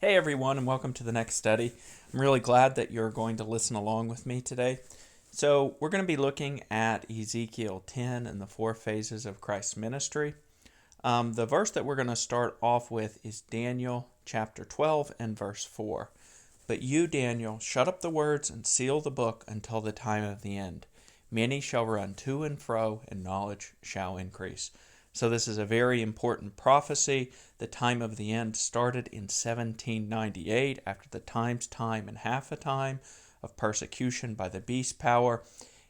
Hey everyone, and welcome to the next study. I'm really glad that you're going to listen along with me today. So, we're going to be looking at Ezekiel 10 and the four phases of Christ's ministry. The verse that we're going to start off with is Daniel chapter 12 and verse 4. But you, Daniel, shut up the words and seal the book until the time of the end. Many shall run to and fro, and knowledge shall increase. So this is a very important prophecy. The time of the end started in 1798 after the time and half a time of persecution by the beast power.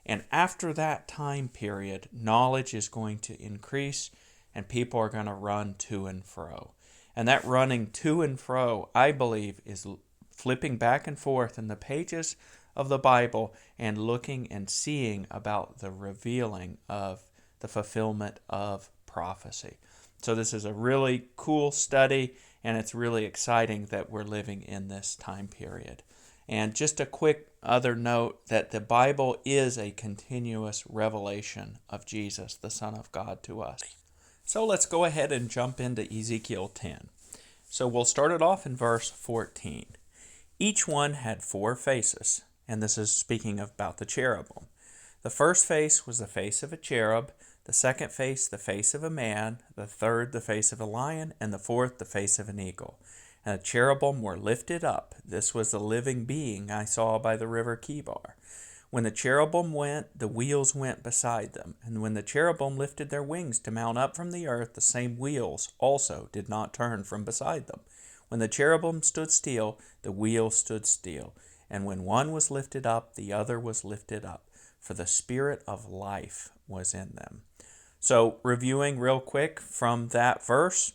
And after that time period, knowledge is going to increase and people are going to run to and fro. And that running to and fro, I believe, is flipping back and forth in the pages of the Bible and looking and seeing about the revealing of the fulfillment of prophecy. So this is a really cool study, and it's really exciting that we're living in this time period. And just a quick other note that the Bible is a continuous revelation of Jesus, the Son of God, to us. So let's go ahead and jump into Ezekiel 10. So we'll start it off in verse 14. Each one had four faces, and this is speaking about the cherubim. The first face was the face of a cherub, the second face the face of a man, the third the face of a lion, and the fourth the face of an eagle. And the cherubim were lifted up. This was the living being I saw by the river Kibar. When the cherubim went, the wheels went beside them. And when the cherubim lifted their wings to mount up from the earth, the same wheels also did not turn from beside them. When the cherubim stood still, the wheels stood still. And when one was lifted up, the other was lifted up, for the spirit of life was in them. So, reviewing real quick from that verse,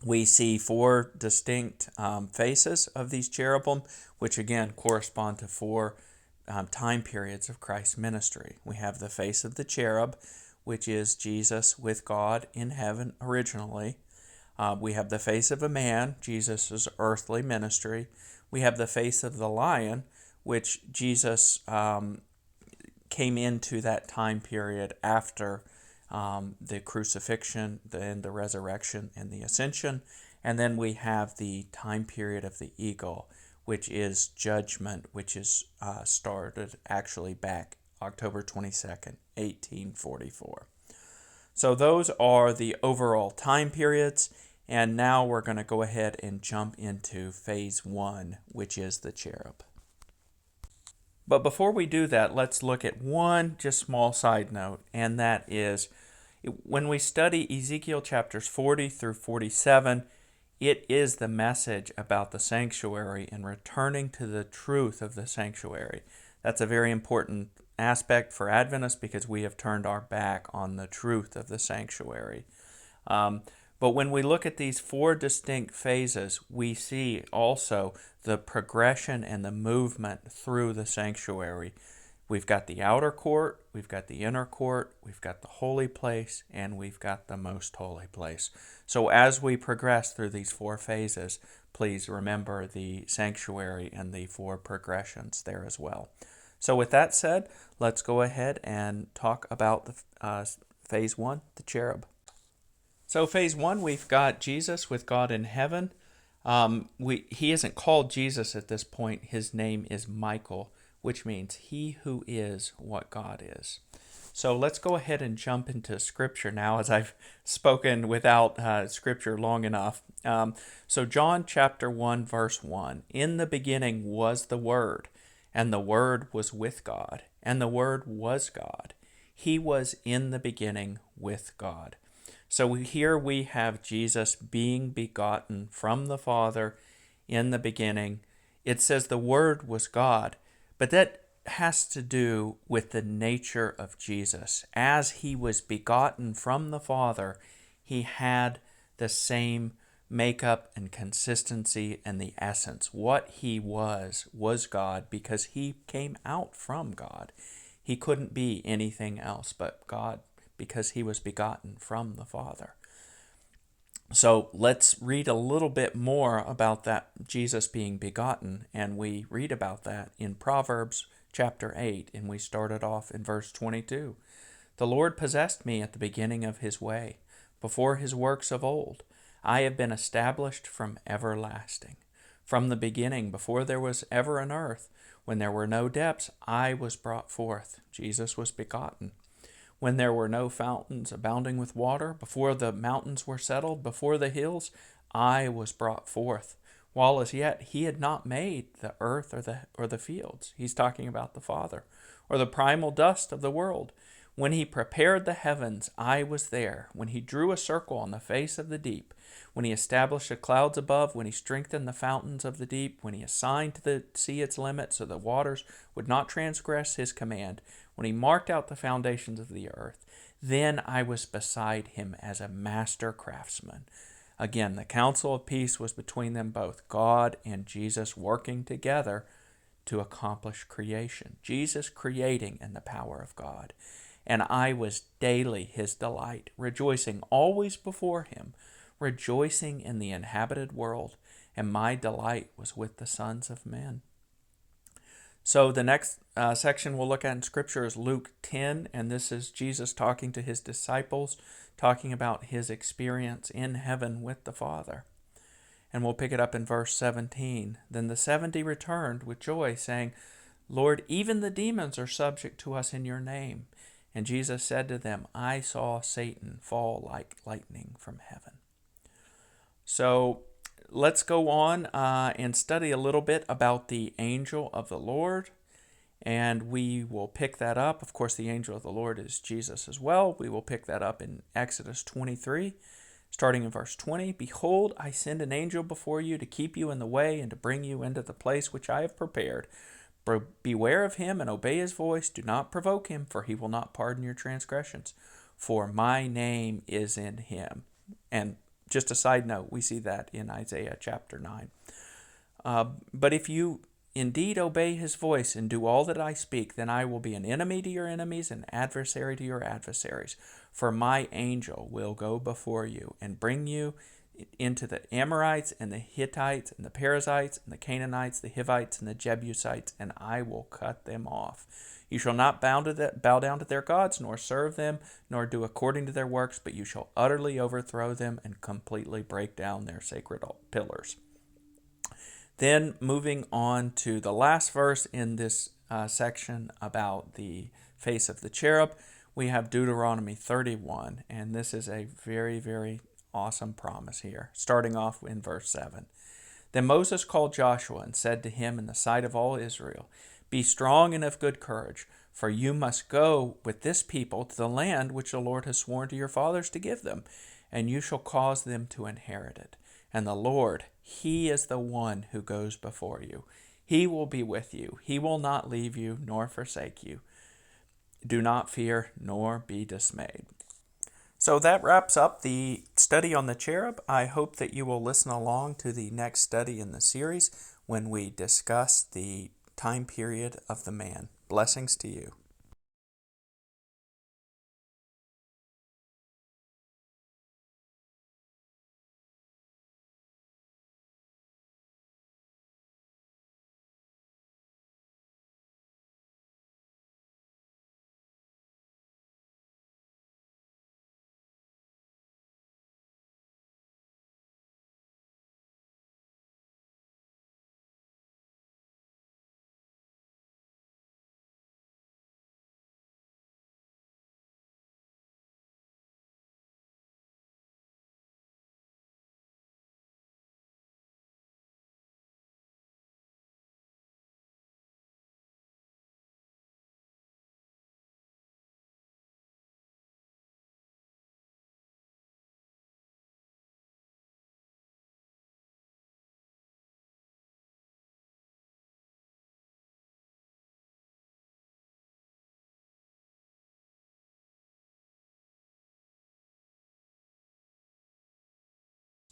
we see four distinct faces of these cherubim, which again correspond to four time periods of Christ's ministry. We have the face of the cherub, which is Jesus with God in heaven originally. We have the face of a man, Jesus' earthly ministry. We have the face of the lion, which Jesus came into that time period after the crucifixion, then the resurrection and the ascension. And then we have the time period of the eagle, which is judgment, which is started actually back October 22nd, 1844. So those are the overall time periods. And now we're going to go ahead and jump into phase 1, which is the cherub. But before we do that, let's look at one just small side note, and that is when we study Ezekiel chapters 40 through 47, it is the message about the sanctuary and returning to the truth of the sanctuary. That's a very important aspect for Adventists because we have turned our back on the truth of the sanctuary. But when we look at these four distinct phases, we see also the progression and the movement through the sanctuary. We've got the outer court, we've got the inner court, we've got the holy place, and we've got the most holy place. So as we progress through these four phases, please remember the sanctuary and the four progressions there as well. So with that said, let's go ahead and talk about the phase 1, the cherub. So phase 1, we've got Jesus with God in heaven. He isn't called Jesus at this point. His name is Michael, which means he who is what God is. So let's go ahead and jump into Scripture now, as I've spoken without Scripture long enough. So John chapter 1, verse 1, in the beginning was the Word, and the Word was with God, and the Word was God. He was in the beginning with God. So here we have Jesus being begotten from the Father in the beginning. It says the Word was God, but that has to do with the nature of Jesus. As he was begotten from the Father, he had the same makeup and consistency and the essence. What he was God because he came out from God. He couldn't be anything else but God, because he was begotten from the Father. So let's read a little bit more about that Jesus being begotten, and we read about that in Proverbs chapter 8, and we started off in verse 22. The Lord possessed me at the beginning of his way, before his works of old. I have been established from everlasting. From the beginning, before there was ever an earth, when there were no depths, I was brought forth. Jesus was begotten. When there were no fountains abounding with water, before the mountains were settled, before the hills, I was brought forth. While as yet he had not made the earth or the fields. He's talking about the Father. Or the primal dust of the world. When he prepared the heavens, I was there. When he drew a circle on the face of the deep. When he established the clouds above. When he strengthened the fountains of the deep. When he assigned to the sea its limit so the waters would not transgress his command. When he marked out the foundations of the earth. Then I was beside him as a master craftsman. Again, the counsel of peace was between them both, God and Jesus working together to accomplish creation. Jesus creating in the power of God. And I was daily his delight, rejoicing always before him, rejoicing in the inhabited world, and my delight was with the sons of men. So the next section we'll look at in Scripture is Luke 10, and this is Jesus talking to his disciples, talking about his experience in heaven with the Father. And we'll pick it up in verse 17. Then the 70 returned with joy, saying, Lord, even the demons are subject to us in your name. And Jesus said to them, I saw Satan fall like lightning from heaven. So let's go on and study a little bit about the angel of the Lord. And we will pick that up. Of course, the angel of the Lord is Jesus as well. We will pick that up in Exodus 23, starting in verse 20. Behold, I send an angel before you to keep you in the way and to bring you into the place which I have prepared. Beware of him and obey his voice. Do not provoke him, for he will not pardon your transgressions. For my name is in him. And just a side note, we see that in Isaiah chapter 9. But if you indeed obey his voice and do all that I speak, then I will be an enemy to your enemies, an adversary to your adversaries. For my angel will go before you and bring you into the Amorites and the Hittites and the Perizzites and the Canaanites, the Hivites and the Jebusites, and I will cut them off. You shall not bow down to their gods, nor serve them, nor do according to their works, but you shall utterly overthrow them and completely break down their sacred pillars. Then moving on to the last verse in this section about the face of the cherub, we have Deuteronomy 31, and this is a very, very awesome promise here, starting off in verse 7. Then Moses called Joshua and said to him in the sight of all Israel, Be strong and of good courage, for you must go with this people to the land which the Lord has sworn to your fathers to give them, and you shall cause them to inherit it. And the Lord, he is the one who goes before you. He will be with you. He will not leave you nor forsake you. Do not fear nor be dismayed. So that wraps up the study on the cherub. I hope that you will listen along to the next study in the series when we discuss the time period of the man. Blessings to you.